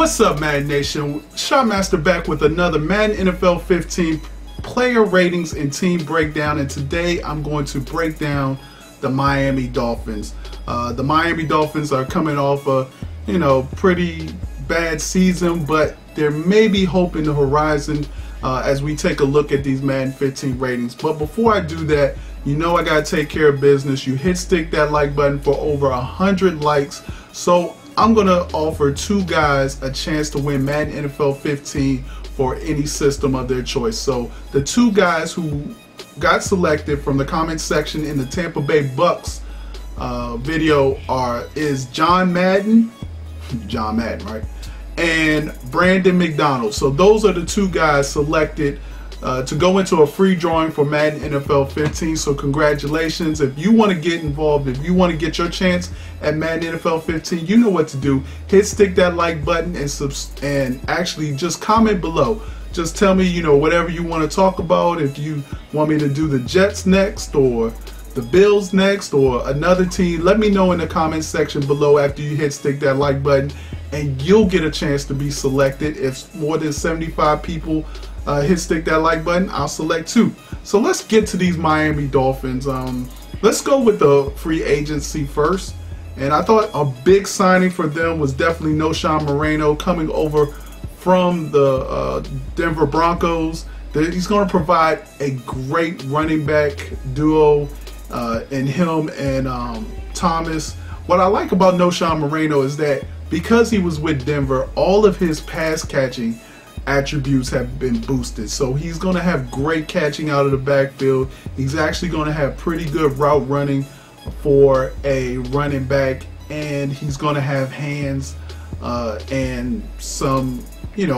What's up, Madden Nation? Shotmaster back with another Madden NFL 15 player ratings and team breakdown, and today I'm going to break down the Miami Dolphins. The Miami Dolphins are coming off a pretty bad season, but there may be hope in the horizon as we take a look at these Madden 15 ratings. But before I do that, I gotta take care of business. You stick that like button for over 100 likes. So I'm gonna offer two guys a chance to win Madden NFL 15 for any system of their choice. So the two guys who got selected from the comment section in the Tampa Bay Bucks video is John Madden, right? And Brandon McDonald. So those are the two guys selected to go into a free drawing for Madden NFL 15. So congratulations. If you want to get involved, if you want to get your chance at Madden NFL 15, you know what to do. Stick that like button and actually just comment below. Just tell me, whatever you want to talk about. If you want me to do the Jets next or the Bills next or another team, let me know in the comment section below after you stick that like button, and you'll get a chance to be selected. If more than 75 people stick that like button, I'll select two. So let's get to these Miami Dolphins. Let's go with the free agency first. And I thought a big signing for them was definitely Knowshon Moreno coming over from the Denver Broncos. He's going to provide a great running back duo in him and Thomas. What I like about Knowshon Moreno is that because he was with Denver, all of his pass catching attributes have been boosted. So he's going to have great catching out of the backfield. He's actually going to have pretty good route running for a running back, and he's going to have hands and some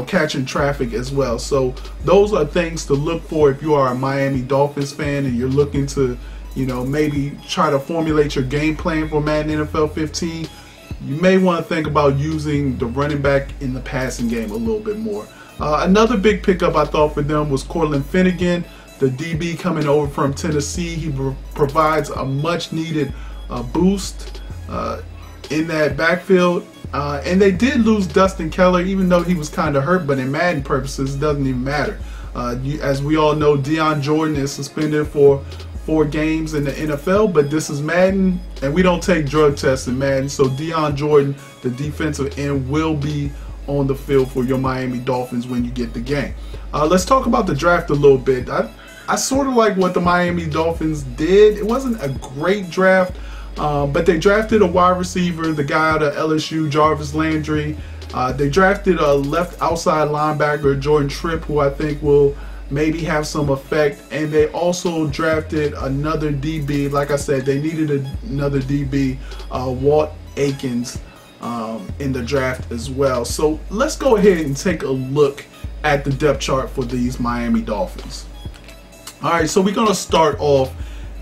catching traffic as well. So those are things to look for if you are a Miami Dolphins fan and you're looking to maybe try to formulate your game plan for Madden NFL 15. You may want to think about using the running back in the passing game a little bit more. Another big pickup I thought for them was Cortland Finnegan, the DB coming over from Tennessee. He provides a much needed boost in that backfield. And they did lose Dustin Keller, even though he was kind of hurt, but in Madden purposes, it doesn't even matter. As we all know, Deion Jordan is suspended for 4 games in the NFL, but this is Madden, and we don't take drug tests in Madden. So Deion Jordan, the defensive end, will be on the field for your Miami Dolphins when you get the game. Let's talk about the draft a little bit. I sort of like what the Miami Dolphins did. It wasn't a great draft, but they drafted a wide receiver, the guy out of LSU, Jarvis Landry. They drafted a left outside linebacker, Jordan Tripp, who I think will maybe have some effect, and they also drafted another DB. Like I said, they needed another DB, Walt Aikens, in the draft as well. So let's go ahead and take a look at the depth chart for these Miami Dolphins. All right, so we're gonna start off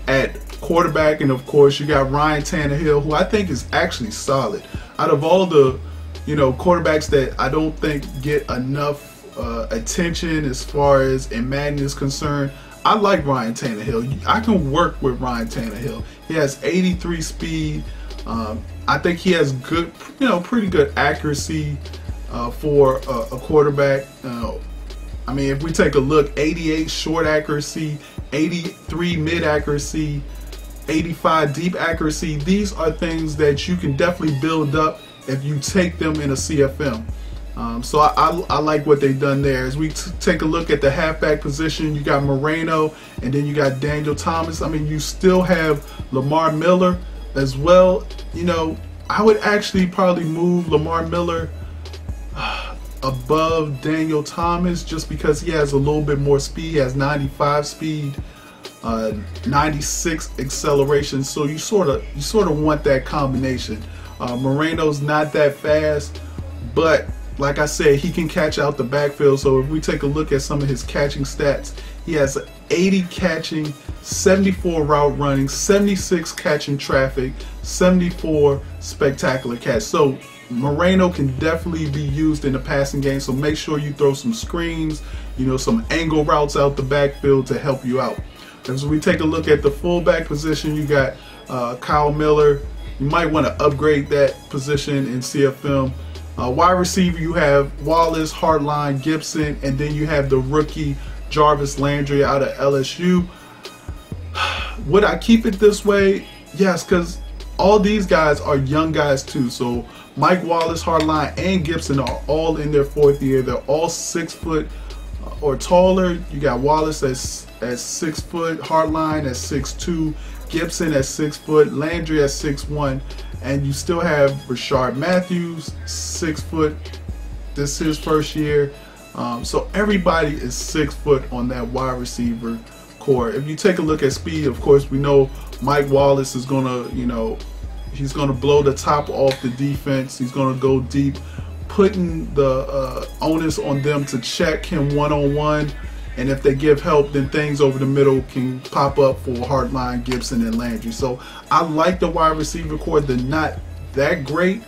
at quarterback, and of course you got Ryan Tannehill, who I think is actually solid. Out of all the quarterbacks that I don't think get enough attention as far as in Madden is concerned, I like Ryan Tannehill. I can work with Ryan Tannehill. He has 83 speed. I think he has good, pretty good accuracy for a quarterback. I mean, if we take a look, 88 short accuracy, 83 mid accuracy, 85 deep accuracy. These are things that you can definitely build up if you take them in a CFM. So I like what they've done there. As we take a look at the halfback position, you got Moreno, and then you got Daniel Thomas. I mean, you still have Lamar Miller as well. I would actually probably move Lamar Miller above Daniel Thomas just because he has a little bit more speed. He has 95 speed, 96 acceleration. So you sort of want that combination. Moreno's not that fast, but like I said, he can catch out the backfield. So if we take a look at some of his catching stats, he has 80 catching, 74 route running, 76 catching traffic, 74 spectacular catch. So Moreno can definitely be used in the passing game. So make sure you throw some screens, some angle routes out the backfield to help you out. As we take a look at the fullback position, you got Kyle Miller. You might want to upgrade that position in CFM. Wide receiver, you have Wallace, Hartline, Gibson, and then you have the rookie Jarvis Landry out of LSU. Would I keep it this way? Yes, because all these guys are young guys too. So Mike Wallace, Hartline, and Gibson are all in their 4th year. They're all 6 foot or taller. You got Wallace at 6 foot, Hartline at 6'2", Gibson at 6 foot, Landry at 6'1", and you still have Rashard Matthews, 6 foot. This is his 1st year. So everybody is 6 foot on that wide receiver core. If you take a look at speed, of course, we know Mike Wallace is gonna, he's gonna blow the top off the defense. He's gonna go deep, putting the onus on them to check him one-on-one. And if they give help, then things over the middle can pop up for Hartline, Gibson, and Landry. So I like the wide receiver core. They're not that great,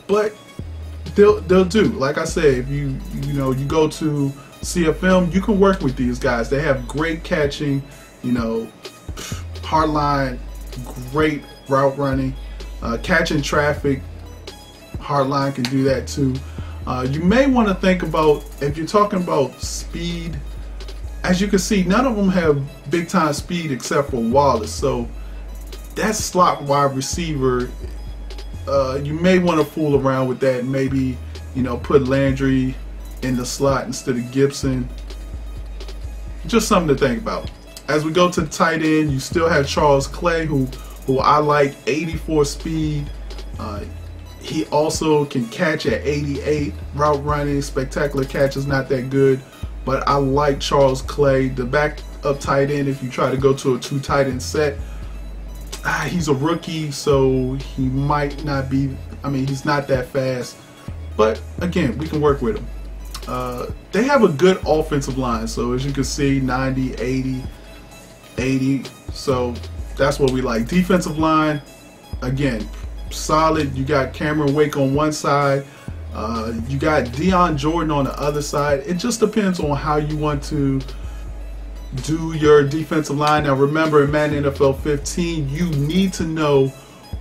but they'll do. Like I said, if you go to CFM, you can work with these guys. They have great catching. Hartline, great route running, catching traffic. Hartline can do that too. You may want to think about, if you're talking about speed, as you can see, none of them have big time speed except for Wallace. So that slot wide receiver, you may want to fool around with that. Maybe, put Landry in the slot instead of Gibson. Just something to think about. As we go to the tight end, you still have Charles Clay, who I like, 84 speed. He also can catch at 88. Route running, spectacular catch is not that good, but I like Charles Clay. The backup tight end, if you try to go to a 2 tight end set, he's a rookie, so he might not be, he's not that fast. But again, we can work with him. They have a good offensive line. So as you can see, 90, 80, 80. So that's what we like. Defensive line, again, solid. You got Cameron Wake on one side. You got Deion Jordan on the other side. It just depends on how you want to do your defensive line. Now remember, in Madden NFL 15, you need to know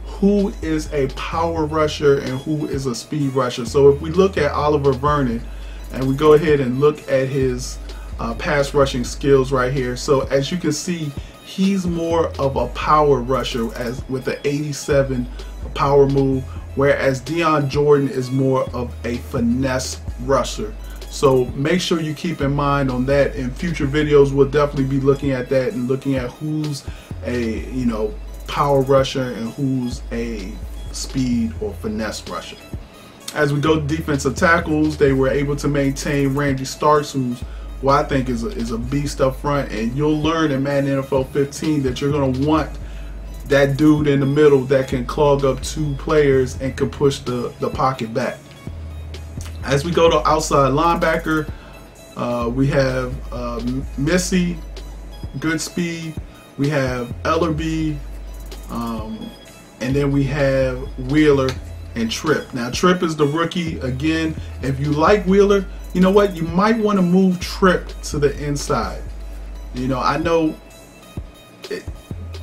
who is a power rusher and who is a speed rusher. So if we look at Oliver Vernon and we go ahead and look at his pass rushing skills right here. So as you can see, he's more of a power rusher with the 87 power move, whereas Deion Jordan is more of a finesse rusher. So make sure you keep in mind on that. In future videos, we'll definitely be looking at that and looking at who's a power rusher and who's a speed or finesse rusher. As we go to defensive tackles, they were able to maintain Randy Starks, who I think is a beast up front, and you'll learn in Madden NFL 15 that you're going to want that dude in the middle that can clog up 2 players and can push the pocket back. As we go to outside linebacker, we have Missy, good speed. We have Ellerby, and then we have Wheeler and Tripp. Now Tripp is the rookie. Again, if you like Wheeler, you know what? You might want to move Tripp to the inside. I know.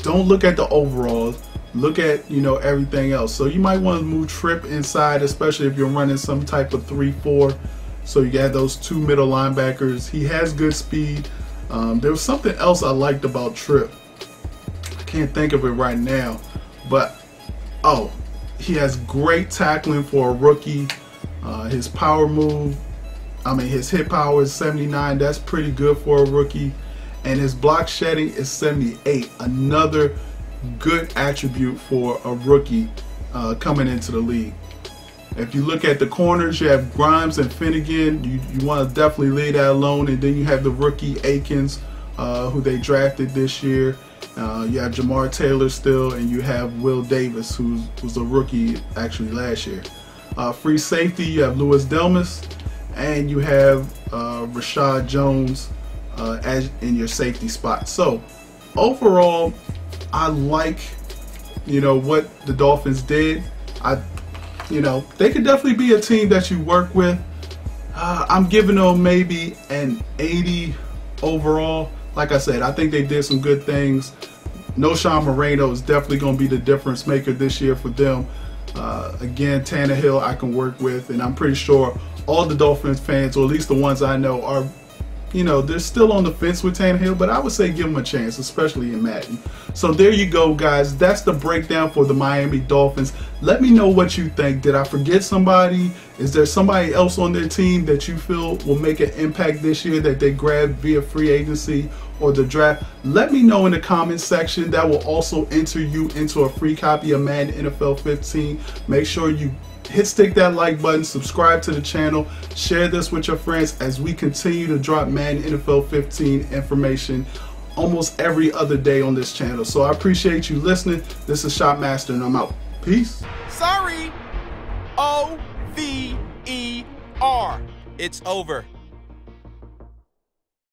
Don't look at the overalls. Look at everything else. So you might want to move Tripp inside, especially if you're running some type of 3-4. So you got those 2 middle linebackers. He has good speed. There was something else I liked about Tripp. I can't think of it right now, but he has great tackling for a rookie. His power move, his hit power is 79. That's pretty good for a rookie. And his block shedding is 78. Another good attribute for a rookie coming into the league. If you look at the corners, you have Grimes and Finnegan. You want to definitely leave that alone. And then you have the rookie Akins, who they drafted this year. You have Jamar Taylor still, and you have Will Davis, who was a rookie actually last year. Free safety, you have Louis Delmas, and you have Rashad Jones as in your safety spot. So overall, I like what the Dolphins did. They could definitely be a team that you work with. I'm giving them maybe an 80 overall. Like I said, I think they did some good things. Knowshon Moreno is definitely going to be the difference maker this year for them. Again, Tannehill I can work with, and I'm pretty sure all the Dolphins fans, or at least the ones I know, are, they're still on the fence with Tannehill, but I would say give him a chance, especially in Madden. So there you go, guys. That's the breakdown for the Miami Dolphins. Let me know what you think. Did I forget somebody? Is there somebody else on their team that you feel will make an impact this year that they grabbed via free agency or the draft? Let me know in the comment section. That will also enter you into a free copy of Madden NFL 15. Make sure you stick that like button, subscribe to the channel, share this with your friends as we continue to drop Madden NFL 15 information almost every other day on this channel. So I appreciate you listening. This is Shopmaster, and I'm out. Peace. Sorry. OVER. It's over.